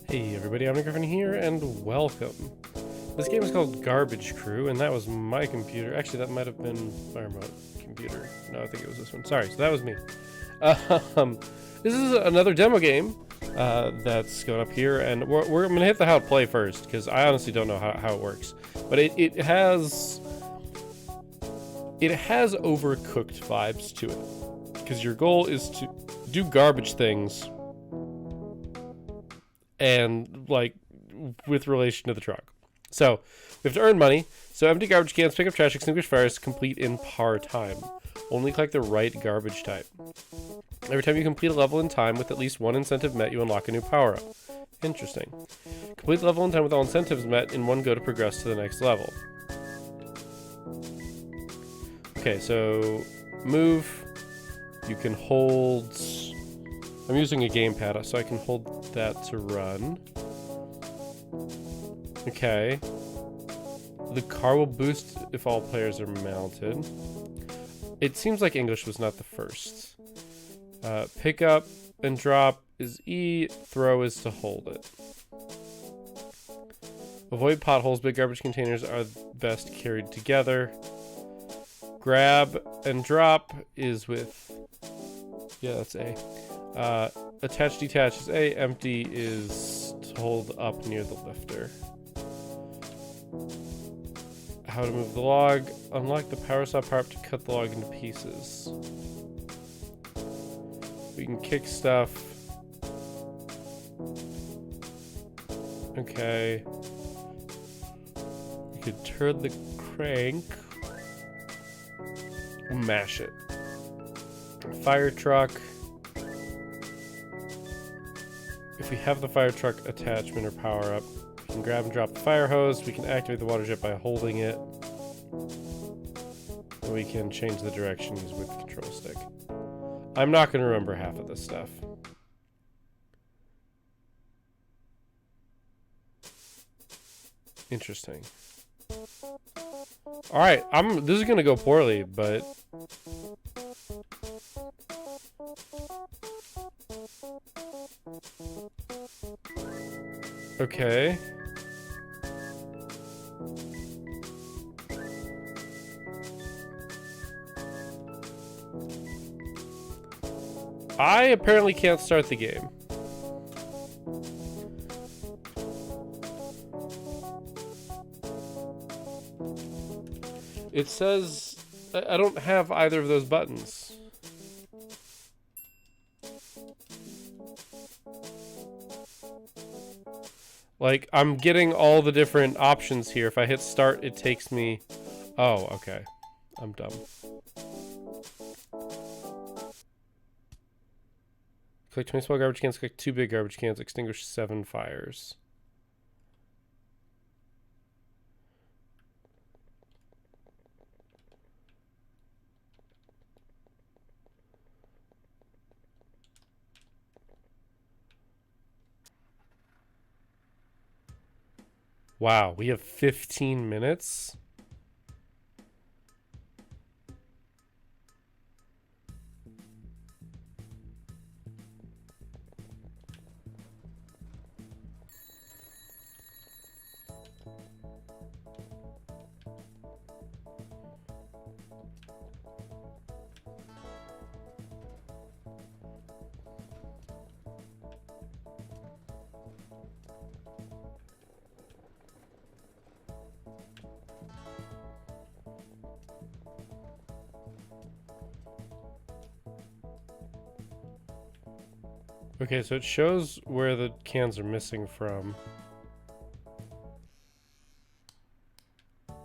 Hey everybody, I'm Griffin here, and welcome. This game is called Garbage Crew, and that was my computer. Actually, that might have been my remote computer. No, I think it was this one. Sorry, so that was me. This is another demo game that's going up here, and we're going to hit the how to play first, because I honestly don't know how it works. But it has Overcooked vibes to it, because your goal is to do garbage things and like with relation to the truck. So we have to earn money. So empty garbage cans, pick up trash, extinguish fires, complete in par time. Only collect the right garbage type. Every time you complete a level in time with at least one incentive met, you unlock a new power-up. Interesting. Complete the level in time with all incentives met in one go to progress to the next level. Okay, so move. You can hold... I'm using a gamepad, so I can hold that to run. Okay. The car will boost if all players are mounted. It seems like English was not the first. Pick up and drop is E, throw is to hold it. Avoid potholes, big garbage containers are best carried together. Grab and drop is with... Yeah, that's A. Attach, detach is A. Empty is to hold up near the lifter. How to move the log. Unlock the power saw power-up to cut the log into pieces. We can kick stuff. Okay. We could turn the crank. Mash it. Fire truck. If we have the fire truck attachment or power up, we can grab and drop the fire hose. We can activate the water jet by holding it. And we can change the directions with the control stick. I'm not going to remember half of this stuff. Interesting. Alright, this is going to go poorly, but... Okay. I apparently can't start the game. It says I don't have either of those buttons. Like, I'm getting all the different options here. If I hit start, it takes me... Oh, okay. I'm dumb. Click 20 small garbage cans, click 2 big garbage cans, extinguish 7 fires. Wow, we have 15 minutes? Okay, so it shows where the cans are missing from.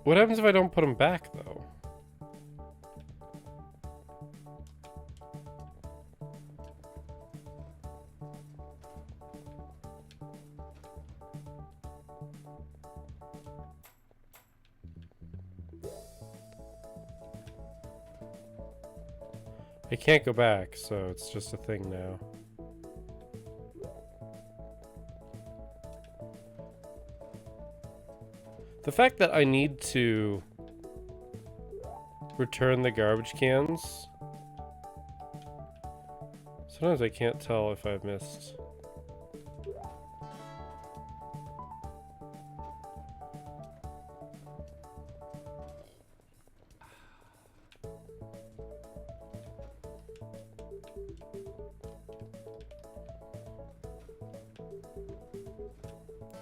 What happens if I don't put them back, though? I can't go back, so it's just a thing now. The fact that I need to return the garbage cans, sometimes I can't tell if I've missed.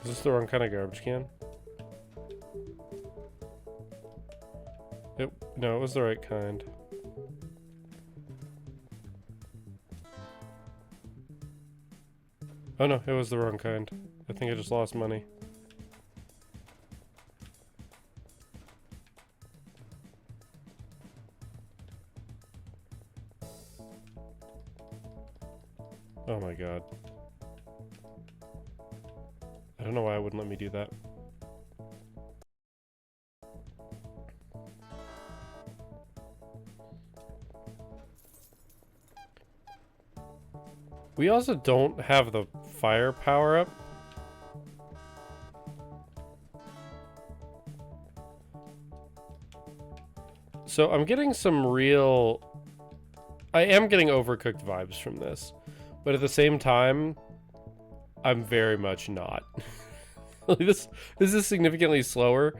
Is this the wrong kind of garbage can? No, it was the right kind. Oh no, it was the wrong kind. I think I just lost money. Oh my god. I don't know why it wouldn't let me do that. We also don't have the fire power up. So I'm getting some real... I am getting Overcooked vibes from this. But at the same time, I'm very much not. This is significantly slower.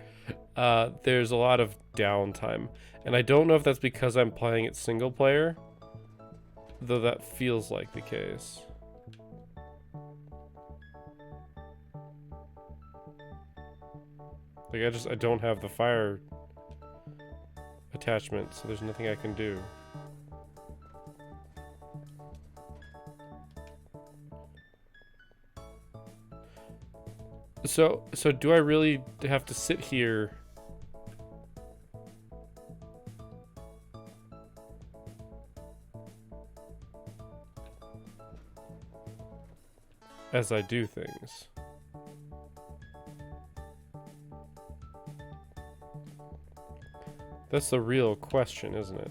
There's a lot of downtime. And I don't know if that's because I'm playing it single player. Though that feels like the case. Like I don't have the fire attachment, so there's nothing I can do. So do I really have to sit here? As I do things. That's the real question, isn't it?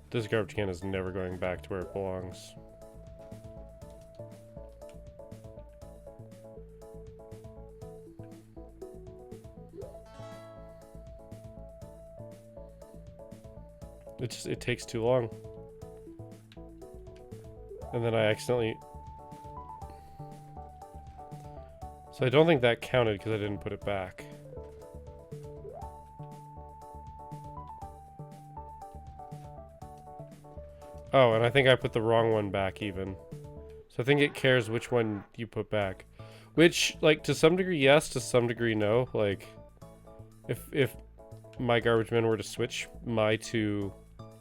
This garbage can is never going back to where it belongs. It takes too long. And then I accidentally... So I don't think that counted because I didn't put it back. Oh, and I think I put the wrong one back even. So I think it cares which one you put back. Which, like, to some degree yes, to some degree no. Like, if my garbage men were to switch my two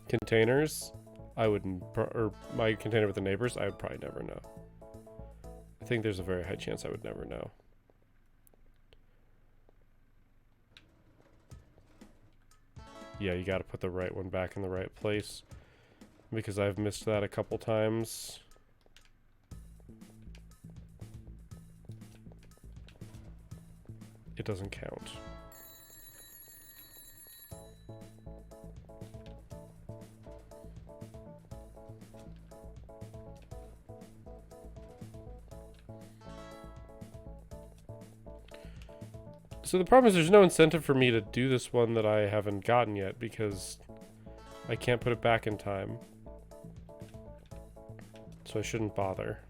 containers, I wouldn't, or my container with the neighbors, I would probably never know. I think there's a very high chance I would never know. Yeah, you gotta put the right one back in the right place. Because I've missed that a couple times. It doesn't count. So the problem is there's no incentive for me to do this one that I haven't gotten yet because I can't put it back in time. So I shouldn't bother.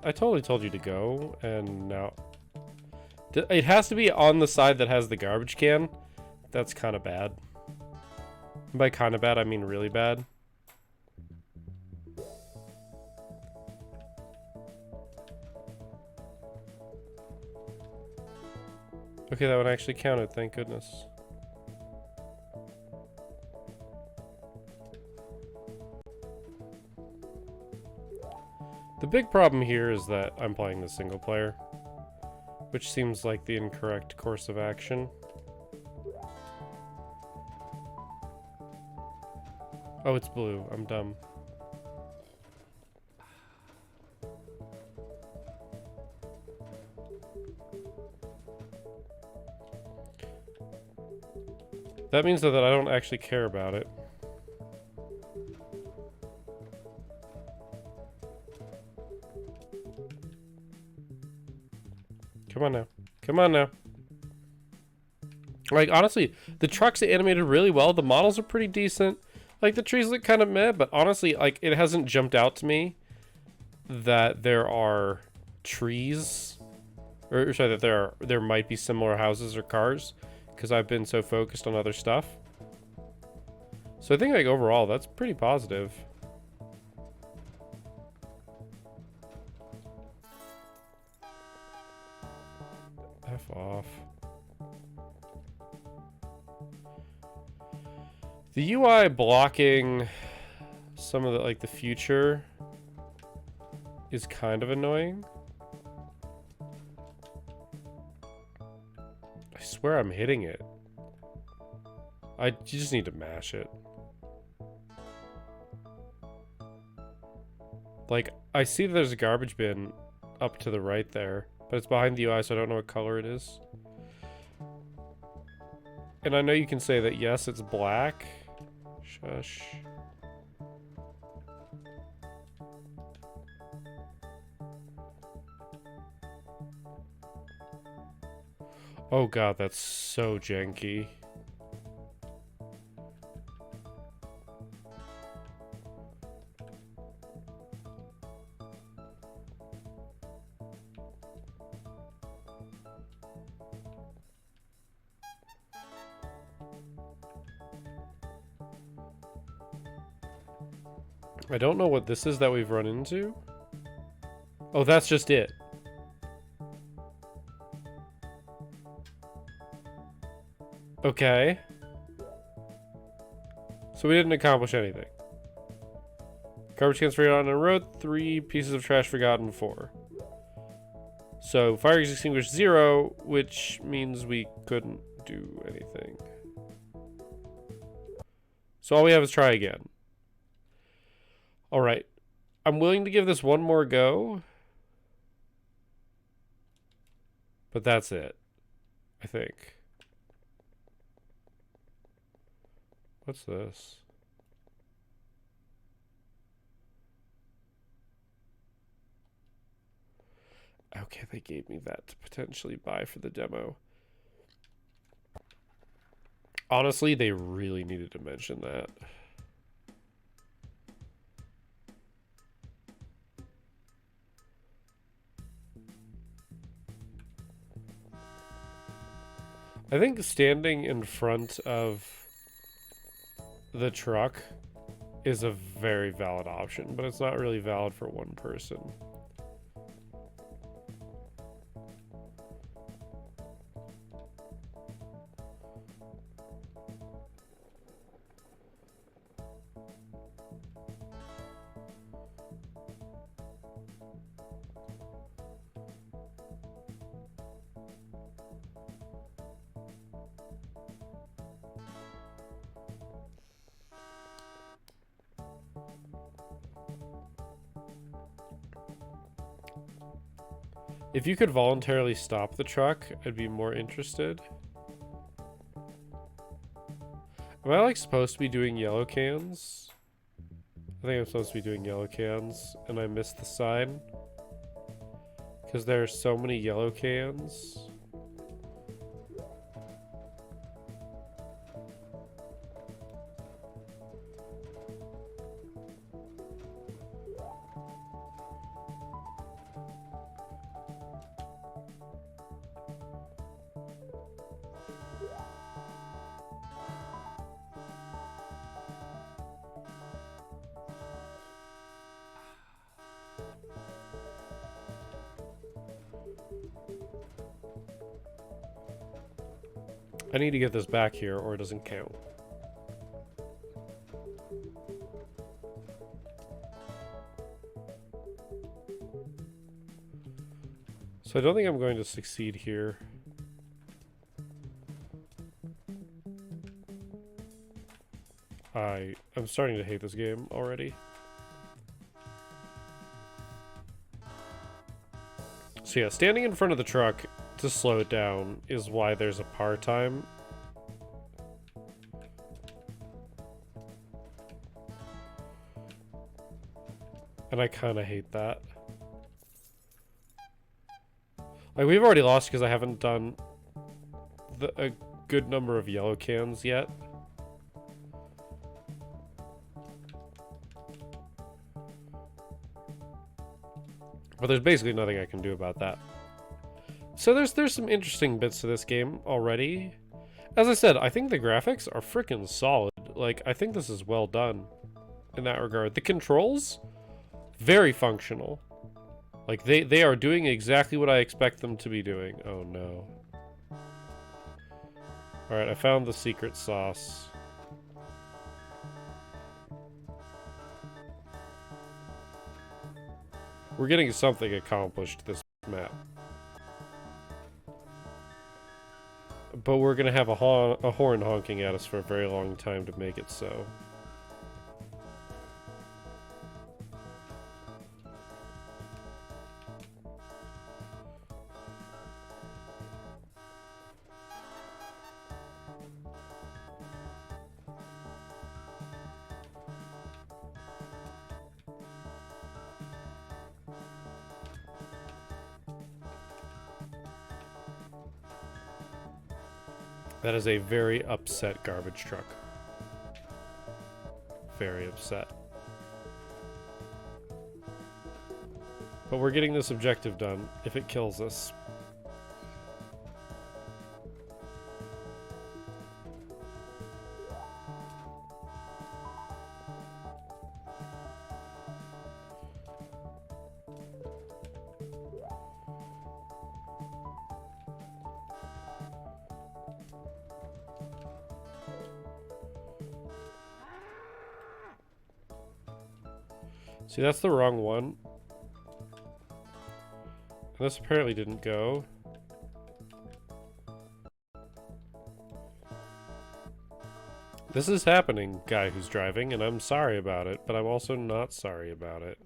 I totally told you to go, and now... It has to be on the side that has the garbage can. That's kind of bad. By kind of bad, I mean really bad. Okay, that one actually counted, thank goodness. The big problem here is that I'm playing the single player, which seems like the incorrect course of action. Oh, it's blue. I'm dumb. That means that I don't actually care about it. Come on now. Come on now. Like, honestly, the truck's animated really well. The models are pretty decent. Like, the trees look kind of meh, but honestly, like, it hasn't jumped out to me that there are trees, or sorry, that there might be similar houses or cars, because I've been so focused on other stuff. So I think like overall that's pretty positive. F off. The UI blocking some of the like the future is kind of annoying. I swear I'm hitting it. You just need to mash it. Like, I see that there's a garbage bin up to the right there, but it's behind the UI, so I don't know what color it is. And I know you can say that, yes, it's black. Shush. Oh god, that's so janky. I don't know what this is that we've run into. Oh, that's just it. Okay. So we didn't accomplish anything. Garbage cans forgotten on road, 3 pieces of trash forgotten, 4. So fire extinguished 0, which means we couldn't do anything. So all we have is try again. Alright. I'm willing to give this one more go. But that's it. I think. What's this? Okay, they gave me that to potentially buy for the demo. Honestly, they really needed to mention that. I think standing in front of the truck is a very valid option, but it's not really valid for one person. If you could voluntarily stop the truck, I'd be more interested. Am I like supposed to be doing yellow cans? I think I'm supposed to be doing yellow cans, and I missed the sign. Because there are so many yellow cans. I need to get this back here or it doesn't count. So I don't think I'm going to succeed here. I'm starting to hate this game already. So yeah, standing in front of the truck to slow it down is why there's a par time. And I kind of hate that. Like, we've already lost because I haven't done a good number of yellow cans yet. But there's basically nothing I can do about that. So there's some interesting bits to this game already. As I said, I think the graphics are freaking solid. Like, I think this is well done in that regard. The controls, very functional. Like, they are doing exactly what I expect them to be doing. Oh, no. Alright, I found the secret sauce. We're getting something accomplished this map. But we're gonna have a horn honking at us for a very long time to make it so. That is a very upset garbage truck. Very upset. But we're getting this objective done, if it kills us. See, that's the wrong one. And this apparently didn't go. This is happening, guy who's driving, and I'm sorry about it, but I'm also not sorry about it.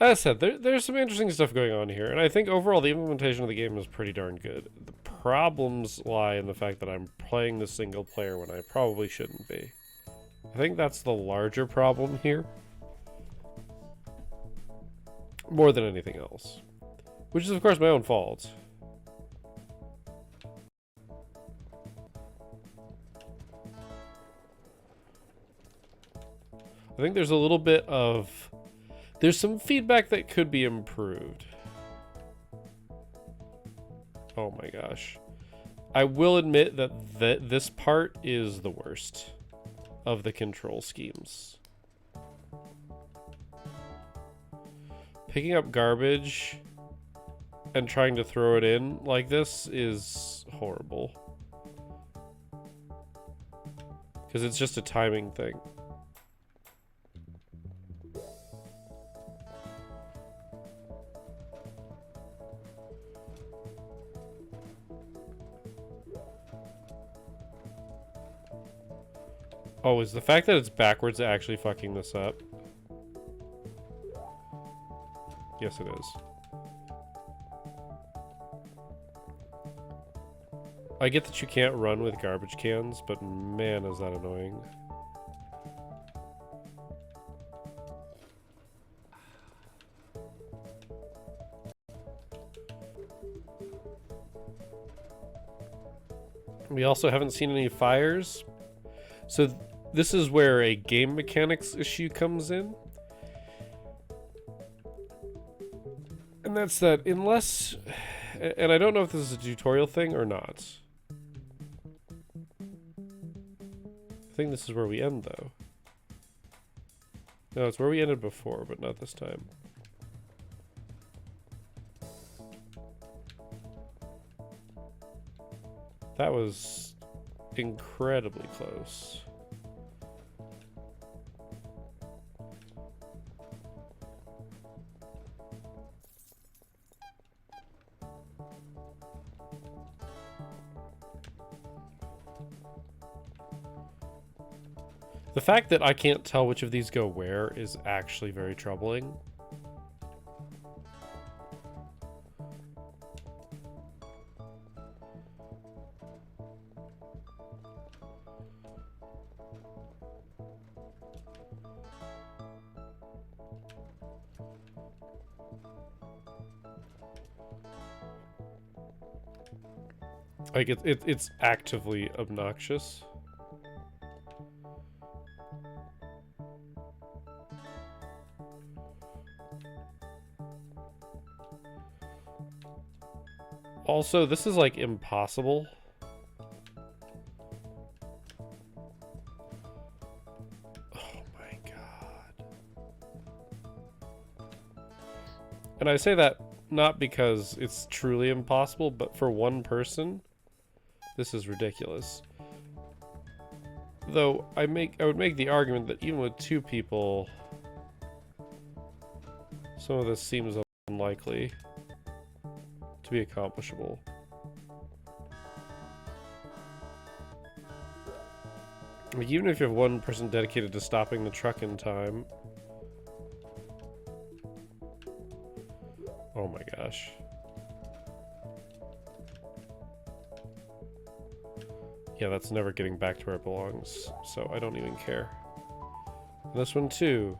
As I said, there's some interesting stuff going on here, and I think overall the implementation of the game is pretty darn good. The problems lie in the fact that I'm playing the single player when I probably shouldn't be. I think that's the larger problem here. More than anything else. Which is, of course, my own fault. I think there's a little bit of... There's some feedback that could be improved. Oh my gosh. I will admit that this part is the worst of the control schemes. Picking up garbage and trying to throw it in like this is horrible. Because it's just a timing thing. Oh, is the fact that it's backwards actually fucking this up? Yes, it is. I get that you can't run with garbage cans, but man, is that annoying. We also haven't seen any fires. So this is where a game mechanics issue comes in. And that's that unless... And I don't know if this is a tutorial thing or not. I think this is where we end, though. No, it's where we ended before, but not this time. That was incredibly close. The fact that I can't tell which of these go where is actually very troubling. Like, it's actively obnoxious. Also, this is like impossible. Oh my god. And I say that not because it's truly impossible, but for one person, this is ridiculous. Though I would make the argument that even with 2 people, some of this seems unlikely to be accomplishable. Like, even if you have one person dedicated to stopping the truck in time. Oh my gosh. Yeah, that's never getting back to where it belongs, so I don't even care. And this one too.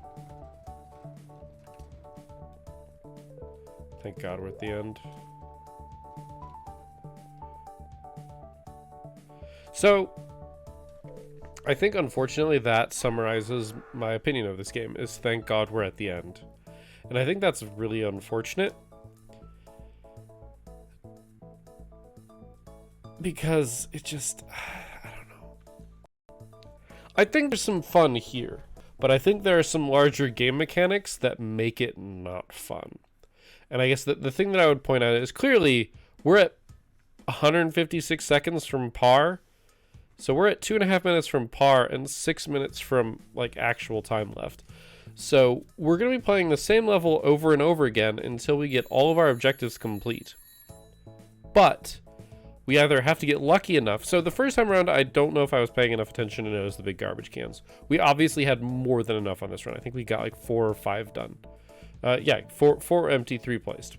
Thank God we're at the end. So, I think unfortunately that summarizes my opinion of this game, is thank God we're at the end. And I think that's really unfortunate. Because it just, I don't know. I think there's some fun here, but I think there are some larger game mechanics that make it not fun. And I guess the thing that I would point out is clearly we're at 156 seconds from par. So we're at 2.5 minutes from par and 6 minutes from like actual time left. So we're going to be playing the same level over and over again until we get all of our objectives complete. But we either have to get lucky enough. So the first time around, I don't know if I was paying enough attention to notice the big garbage cans. We obviously had more than enough on this run. I think we got like 4 or 5 done. Yeah, four empty, 3 placed.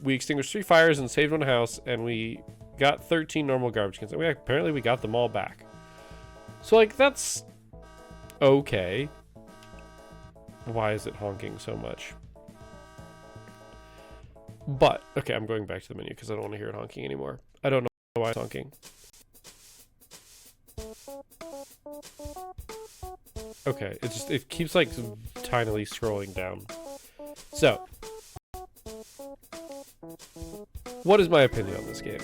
We extinguished 3 fires and saved 1 house, and we got 13 normal garbage cans. And apparently we got them all back. So like, that's okay. Why is it honking so much? But, okay, I'm going back to the menu because I don't want to hear it honking anymore. I don't know why it's honking. Okay, it keeps like tinily scrolling down. So, what is my opinion on this game?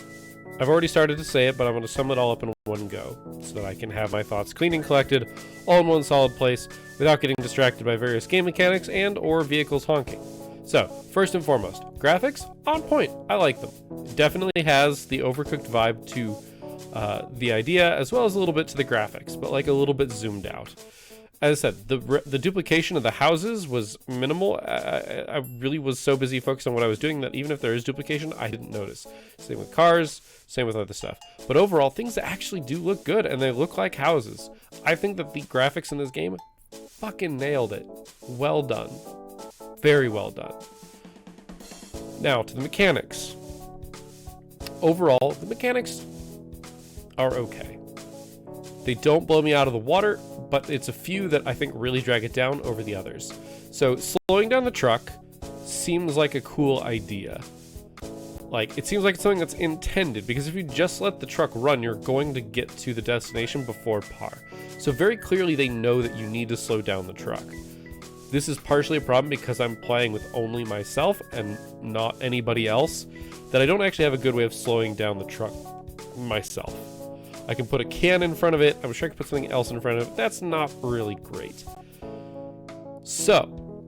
I've already started to say it, but I'm going to sum it all up in one go so that I can have my thoughts clean and collected all in one solid place without getting distracted by various game mechanics and or vehicles honking. So, first and foremost, graphics, on point. I like them. It definitely has the Overcooked vibe to the idea, as well as a little bit to the graphics, but like a little bit zoomed out. As I said, the duplication of the houses was minimal. I really was so busy focused on what I was doing that even if there is duplication, I didn't notice. Same with cars, same with other stuff. But overall, things actually do look good, and they look like houses. I think that the graphics in this game fucking nailed it. Well done. Very well done. Now, to the mechanics. Overall, the mechanics are okay. They don't blow me out of the water, but it's a few that I think really drag it down over the others. So, slowing down the truck seems like a cool idea. Like, it seems like it's something that's intended, because if you just let the truck run, you're going to get to the destination before par. So very clearly they know that you need to slow down the truck. This is partially a problem because I'm playing with only myself and not anybody else, that I don't actually have a good way of slowing down the truck myself. I can put a can in front of it. I'm sure I could put something else in front of it. That's not really great. So,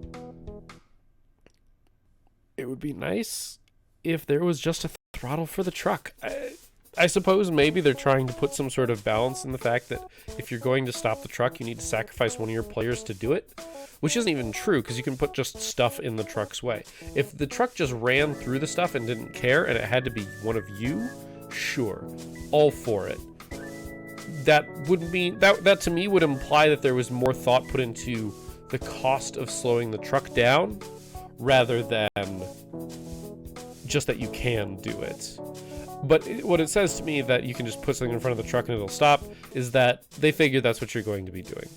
it would be nice if there was just a throttle for the truck. I suppose maybe they're trying to put some sort of balance in the fact that if you're going to stop the truck, you need to sacrifice one of your players to do it, which isn't even true because you can put just stuff in the truck's way. If the truck just ran through the stuff and didn't care and it had to be one of you, sure, all for it. That would mean that to me would imply that there was more thought put into the cost of slowing the truck down rather than just that you can do it. But what it says to me that you can just put something in front of the truck and it'll stop is that they figure that's what you're going to be doing.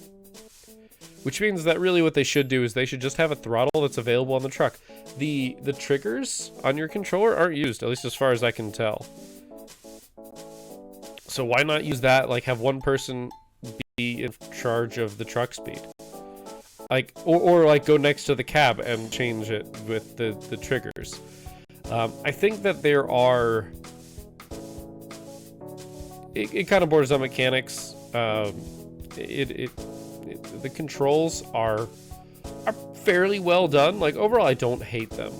Which means that really what they should do is they should just have a throttle that's available on the truck. The triggers on your controller aren't used, at least as far as I can tell. So why not use that, like have one person be in charge of the truck speed? Like, or like go next to the cab and change it with the triggers. I think that there are, it kind of borders on mechanics. The controls are fairly well done. Like, overall, I don't hate them.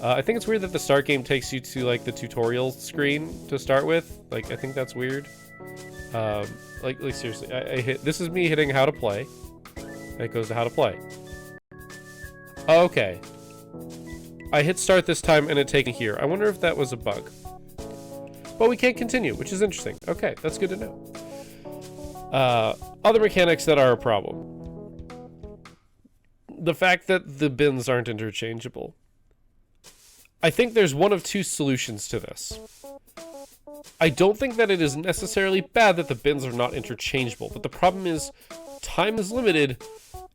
I think it's weird that the start game takes you to like the tutorial screen to start with. Like, I think that's weird. Like seriously, I hit, this is me hitting how to play. It goes to how to play. Okay. I hit start this time and it takes me here. I wonder if that was a bug. But we can't continue, which is interesting. Okay, that's good to know. Other mechanics that are a problem. The fact that the bins aren't interchangeable. I think there's one of two solutions to this. I don't think that it is necessarily bad that the bins are not interchangeable, but the problem is time is limited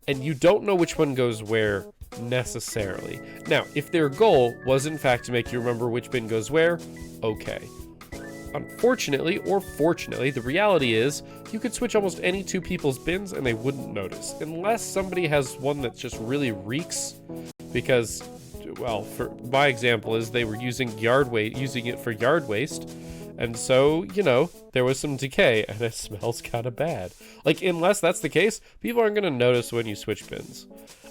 and you don't know which one goes where necessarily. Now, if their goal was in fact to make you remember which bin goes where, okay. Unfortunately, or fortunately, the reality is you could switch almost any two people's bins and they wouldn't notice, unless somebody has one that just really reeks, because, well, for my example is they were using it for yard waste, and so, you know, there was some decay and it smells kind of bad. Like, unless that's the case, people aren't going to notice when you switch bins.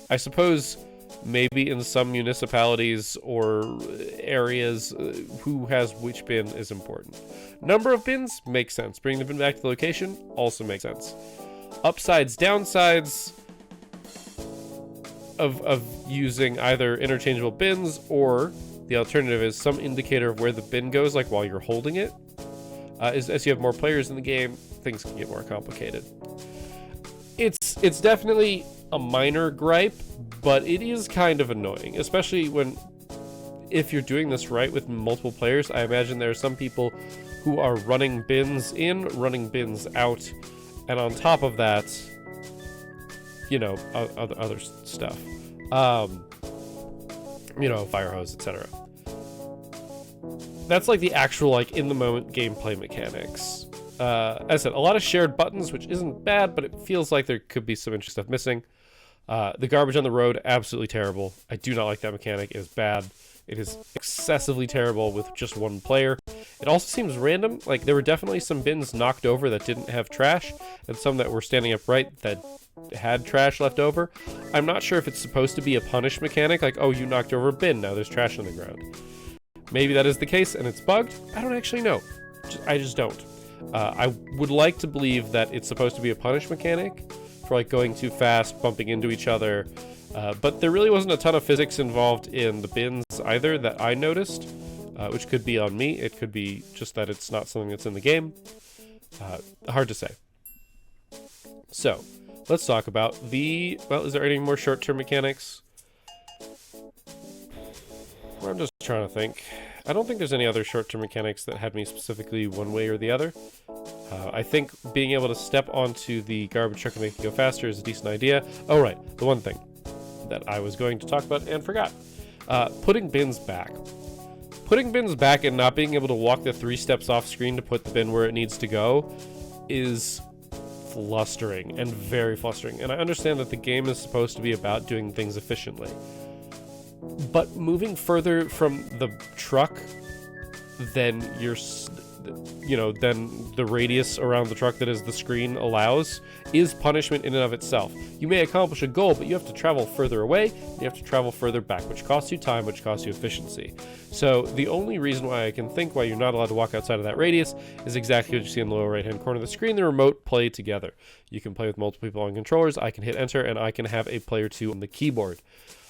I suppose maybe in some municipalities or areas, who has which bin is important. Number of bins makes sense. Bringing the bin back to the location also makes sense. Upsides, downsides of using either interchangeable bins, or the alternative is some indicator of where the bin goes, like while you're holding it. As you have more players in the game, things can get more complicated. It's definitely a minor gripe, but it is kind of annoying, especially if you're doing this right with multiple players. I imagine there are some people who are running bins in, running bins out, and on top of that, you know, other stuff. You know, fire hose, etc. That's like the actual, like, in the moment gameplay mechanics. As I said, a lot of shared buttons, which isn't bad, but it feels like there could be some interesting stuff missing. The garbage on the road, absolutely terrible. I do not like that mechanic. It is bad. It is excessively terrible with just one player. It also seems random. Like, there were definitely some bins knocked over that didn't have trash, and some that were standing upright that had trash left over. I'm not sure if it's supposed to be a punish mechanic, like, oh, you knocked over a bin, now there's trash on the ground. Maybe that is the case and it's bugged. I don't actually know. I just don't. I would like to believe that it's supposed to be a punish mechanic for like going too fast, bumping into each other. But there really wasn't a ton of physics involved in the bins either that I noticed, which could be on me. It could be just that it's not something that's in the game. Hard to say. So, let's talk about well, is there any more short-term mechanics? I'm just trying to think. I don't think there's any other short-term mechanics that had me specifically one way or the other. I think being able to step onto the garbage truck and make it go faster is a decent idea. Oh, right. The one thing that I was going to talk about and forgot. Putting bins back. Putting bins back and not being able to walk the 3 steps off screen to put the bin where it needs to go is flustering and very flustering. And I understand that the game is supposed to be about doing things efficiently. But moving further from the truck than than the radius around the truck that is the screen allows is punishment in and of itself. You may accomplish a goal, but you have to travel further away, you have to travel further back, which costs you time, which costs you efficiency. So the only reason why I can think why you're not allowed to walk outside of that radius is exactly what you see in the lower right hand corner of the screen, the remote play together. You can play with multiple people on controllers, I can hit enter, and I can have a player 2 on the keyboard.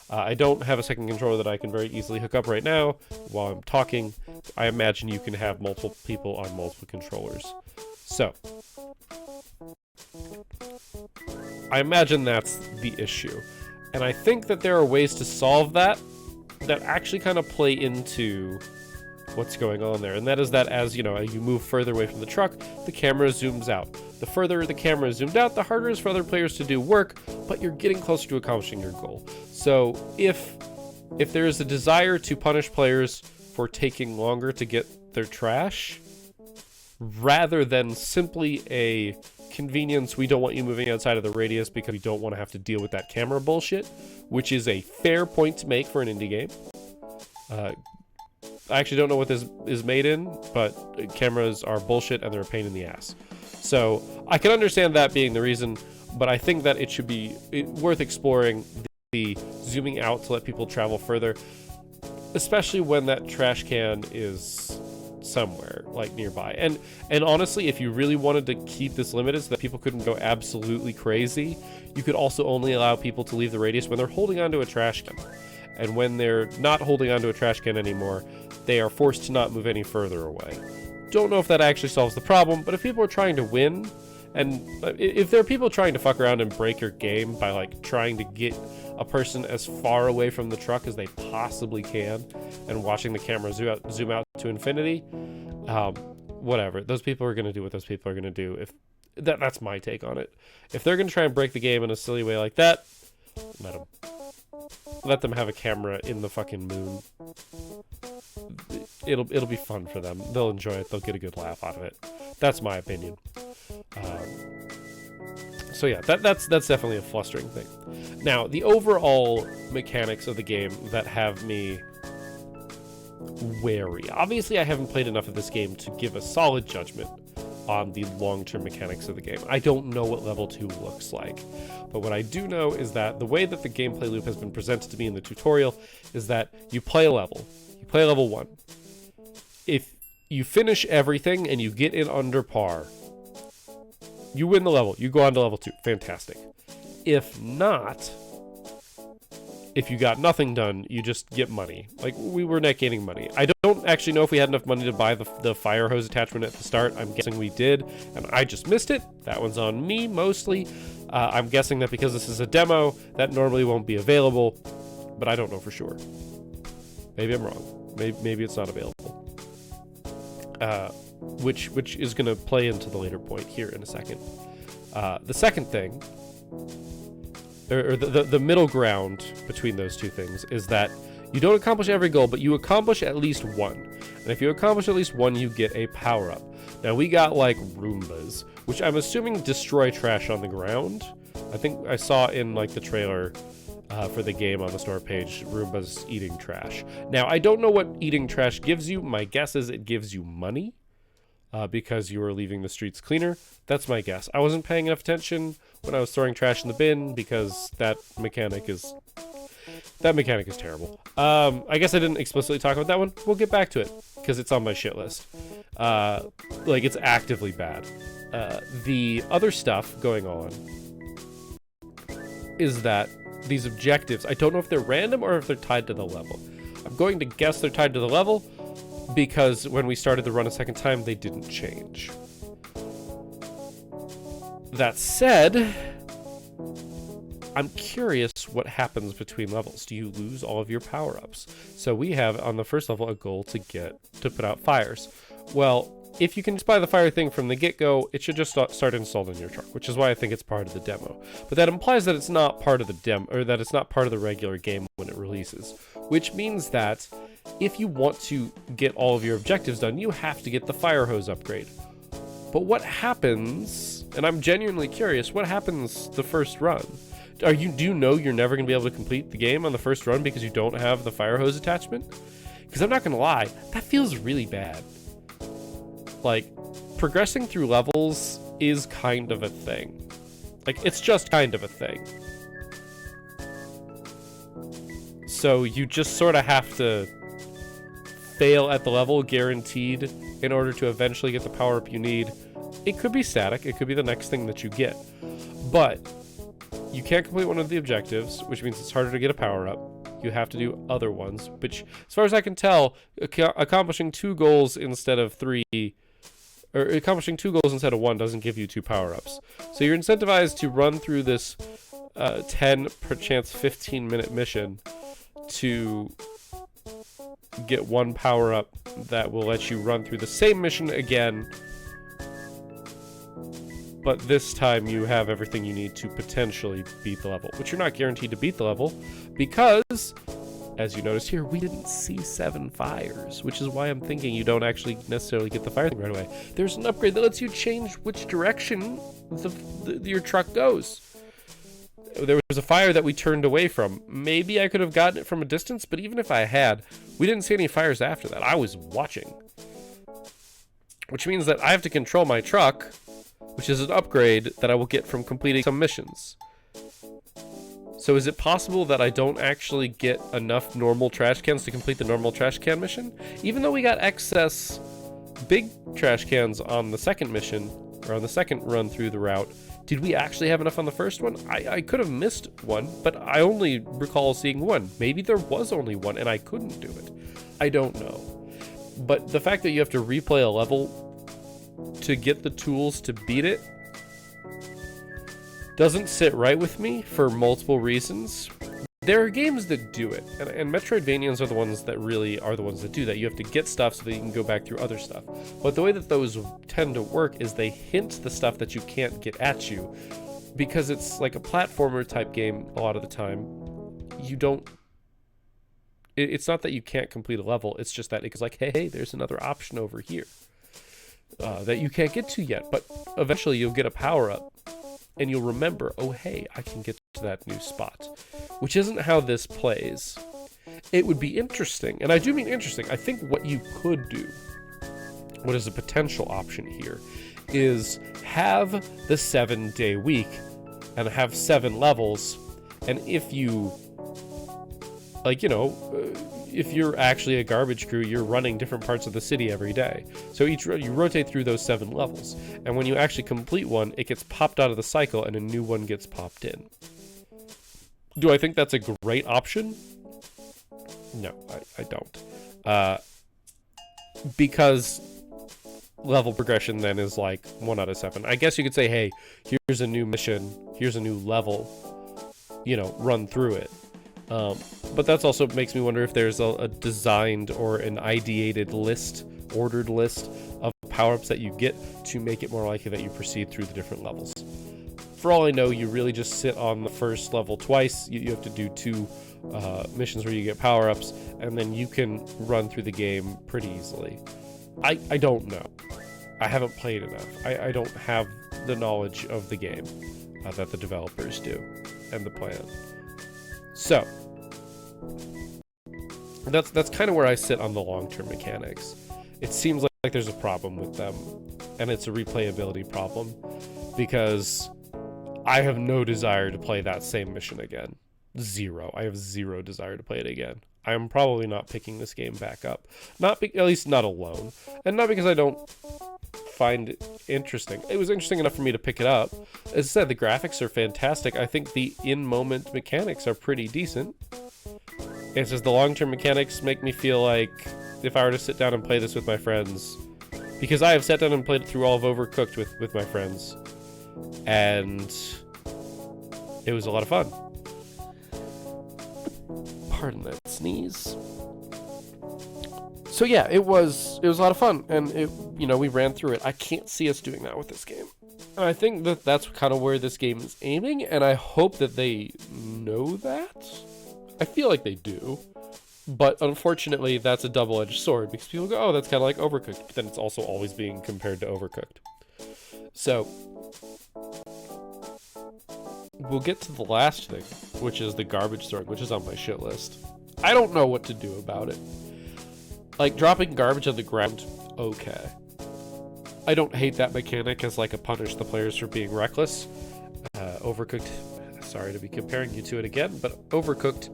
I don't have a second controller that I can very easily hook up right now while I'm talking. I imagine you can have multiple people on multiple controllers. So, I imagine that's the issue. And I think that there are ways to solve that actually kind of play into what's going on there. And that is that as, you move further away from the truck, the camera zooms out. The further the camera is zoomed out, the harder it is for other players to do work, but you're getting closer to accomplishing your goal. So if there is a desire to punish players for taking longer to get their trash, rather than simply a convenience, we don't want you moving outside of the radius because we don't want to have to deal with that camera bullshit, which is a fair point to make for an indie game. I actually don't know what this is made in, but cameras are bullshit and they're a pain in the ass. So I can understand that being the reason, but I think that it should be worth exploring the zooming out to let people travel further, especially when that trash can is somewhere like nearby. And honestly, if you really wanted to keep this limited so that people couldn't go absolutely crazy, you could also only allow people to leave the radius when they're holding onto a trash can. And when they're not holding onto a trash can anymore, they are forced to not move any further away. Don't know if that actually solves the problem, but if people are trying to win, and if there are people trying to fuck around and break your game by like trying to get a person as far away from the truck as they possibly can and watching the camera zoom out to infinity, whatever. Those people are going to do what those people are going to do. If that's my take on it. If they're going to try and break the game in a silly way like that, let them have a camera in the fucking moon. It'll be fun for them. They'll enjoy it. They'll get a good laugh out of it. That's my opinion. So yeah, that's definitely a flustering thing. Now, the overall mechanics of the game that have me wary. Obviously, I haven't played enough of this game to give a solid judgment on the long-term mechanics of the game. I don't know what level 2 looks like. But what I do know is that the way that the gameplay loop has been presented to me in the tutorial is that you play a level. You play level 1. If you finish everything and you get in under par, you win the level. You go on to level 2. Fantastic. If not, if you got nothing done, you just get money. Like, we were net gaining money. I don't actually know if we had enough money to buy the fire hose attachment at the start. I'm guessing we did, and I just missed it. That one's on me, mostly. I'm guessing that because this is a demo, that normally won't be available, but I don't know for sure. Maybe I'm wrong. Maybe it's not available. Which is going to play into the later point here in a second. The second thing, or the middle ground between those two things, is that you don't accomplish every goal, but you accomplish at least one. And if you accomplish at least one, you get a power-up. Now, we got, like, Roombas, which I'm assuming destroy trash on the ground. I think I saw in, like, the trailer for the game on the store page, Roombas eating trash. Now, I don't know what eating trash gives you. My guess is it gives you money because you are leaving the streets cleaner. That's my guess. I wasn't paying enough attention when I was throwing trash in the bin because that mechanic is terrible. I guess I didn't explicitly talk about that one. We'll get back to it because it's on my shit list. Like, it's actively bad. The other stuff going on is that these objectives, I don't know if they're random or if they're tied to the level. I'm going to guess they're tied to the level because when we started the run a second time, they didn't change. That said, I'm curious what happens between levels. Do you lose all of your power-ups? So we have on the first level a goal to put out fires. Well, if you can just buy the fire thing from the get-go, it should just start installed in your truck, which is why I think it's part of the demo. But that implies that it's not part of the demo, or that it's not part of the regular game when it releases, which means that if you want to get all of your objectives done, you have to get the fire hose upgrade. But what happens, and I'm genuinely curious, what happens the first run? Do you know you're never going to be able to complete the game on the first run because you don't have the fire hose attachment? Because I'm not going to lie, that feels really bad. Like, progressing through levels is kind of a thing. Like, it's just kind of a thing. So you just sort of have to fail at the level guaranteed in order to eventually get the power-up you need. It could be static. It could be the next thing that you get. But you can't complete one of the objectives, which means it's harder to get a power-up. You have to do other ones, which, as far as I can tell, accomplishing 2 goals instead of 3... or accomplishing 2 goals instead of 1 doesn't give you 2 power-ups. So you're incentivized to run through this 10, perchance 15-minute mission to get 1 power-up that will let you run through the same mission again, but this time you have everything you need to potentially beat the level, which you're not guaranteed to beat the level because, as you notice here, we didn't see 7 fires, which is why I'm thinking you don't actually necessarily get the fire thing right away. There's an upgrade that lets you change which direction your truck goes. There was a fire that we turned away from. Maybe I could have gotten it from a distance, but even if I had, we didn't see any fires after that. I was watching. Which means that I have to control my truck, which is an upgrade that I will get from completing some missions. So is it possible that I don't actually get enough normal trash cans to complete the normal trash can mission? Even though we got excess big trash cans on the second mission, or on the second run through the route, did we actually have enough on the first one? I could have missed one, but I only recall seeing one. Maybe there was only one and I couldn't do it. I don't know. But the fact that you have to replay a level to get the tools to beat it doesn't sit right with me for multiple reasons. There are games that do it, and Metroidvanians are the ones that really are the ones that do that. You have to get stuff so that you can go back through other stuff. But the way that those tend to work is they hint the stuff that you can't get at you, because it's like a platformer type game a lot of the time. You don't... It's not that you can't complete a level, it's just that it's like, hey, there's another option over here that you can't get to yet, but eventually you'll get a power-up. And you'll remember, oh hey, I can get to that new spot. Which isn't how this plays. It would be interesting, and I do mean interesting. I think what you could do, what is a potential option here, is have the 7-day week and have 7 levels, and if you, like, you know, if you're actually a garbage crew, you're running different parts of the city every day. So you rotate through those 7 levels, and when you actually complete one, it gets popped out of the cycle and a new one gets popped in. Do I think that's a great option? No, I don't. Because level progression then is like 1 out of 7. I guess you could say, hey, here's a new mission, here's a new level, you know, run through it. But that's also makes me wonder if there's a designed or an ideated list, ordered list of power-ups that you get to make it more likely that you proceed through the different levels. For all I know, you really just sit on the first level twice. You have to do 2 missions where you get power-ups, and then you can run through the game pretty easily. I don't know. I haven't played enough. I don't have the knowledge of the game that the developers do and the plan. So that's kind of where I sit on the long-term mechanics. It seems like there's a problem with them, and it's a replayability problem, because I have no desire to play that same mission again. Zero. I have zero desire to play it again. I am probably not picking this game back up. At least not alone. And not because I don't find it interesting. It was interesting enough for me to pick it up. As I said, the graphics are fantastic. I think the in-moment mechanics are pretty decent. It's just the long-term mechanics make me feel like if I were to sit down and play this with my friends, because I have sat down and played it through all of Overcooked with my friends, and it was a lot of fun. Pardon that sneeze. So yeah, it was a lot of fun, and we ran through it. I can't see us doing that with this game. And I think that that's kind of where this game is aiming, and I hope that they know that. I feel like they do, but unfortunately that's a double-edged sword, because people go, oh, that's kind of like Overcooked, but then it's also always being compared to Overcooked. So we'll get to the last thing, which is the garbage sword, which is on my shit list. I don't know what to do about it. Like, dropping garbage on the ground, okay. I don't hate that mechanic as like a punish the players for being reckless. Overcooked, sorry to be comparing you to it again, but Overcooked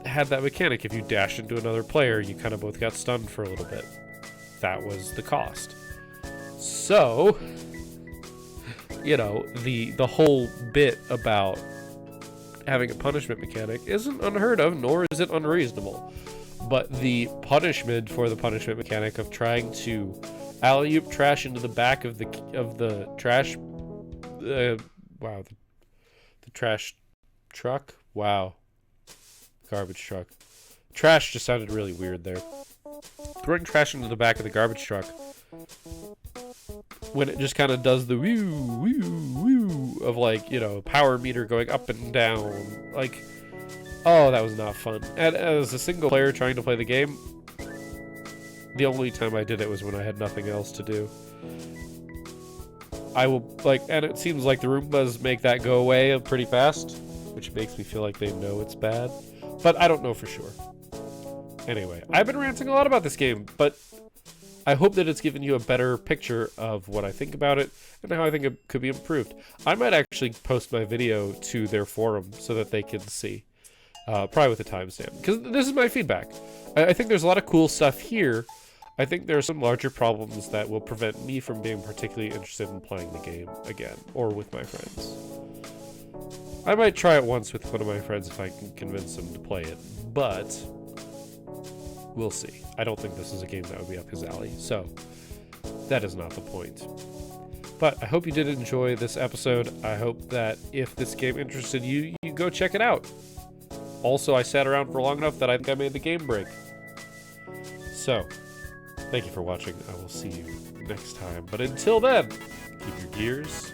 had that mechanic. If you dashed into another player, you kind of both got stunned for a little bit. That was the cost. So, the whole bit about having a punishment mechanic isn't unheard of, nor is it unreasonable. But the punishment for the punishment mechanic of trying to alley-oop trash into the back of the trash, the trash truck. Wow, garbage truck. Trash just sounded really weird there. Throwing trash into the back of the garbage truck, when it just kind of does the woo woo woo of, like, power meter going up and down, like, oh, that was not fun. And as a single player trying to play the game, the only time I did it was when I had nothing else to do. I will, like, and it seems like the Roombas make that go away pretty fast, which makes me feel like they know it's bad. But I don't know for sure. Anyway, I've been ranting a lot about this game, but I hope that it's given you a better picture of what I think about it and how I think it could be improved. I might actually post my video to their forum so that they can see, probably with a timestamp, because this is my feedback. I think there's a lot of cool stuff here. I think there are some larger problems that will prevent me from being particularly interested in playing the game again, or with my friends. I might try it once with one of my friends if I can convince him to play it, but we'll see. I don't think this is a game that would be up his alley, so that is not the point. But I hope you did enjoy this episode. I hope that if this game interested you, you go check it out. Also, I sat around for long enough that I think I made the game break. So, thank you for watching. I will see you next time. But until then, keep your gears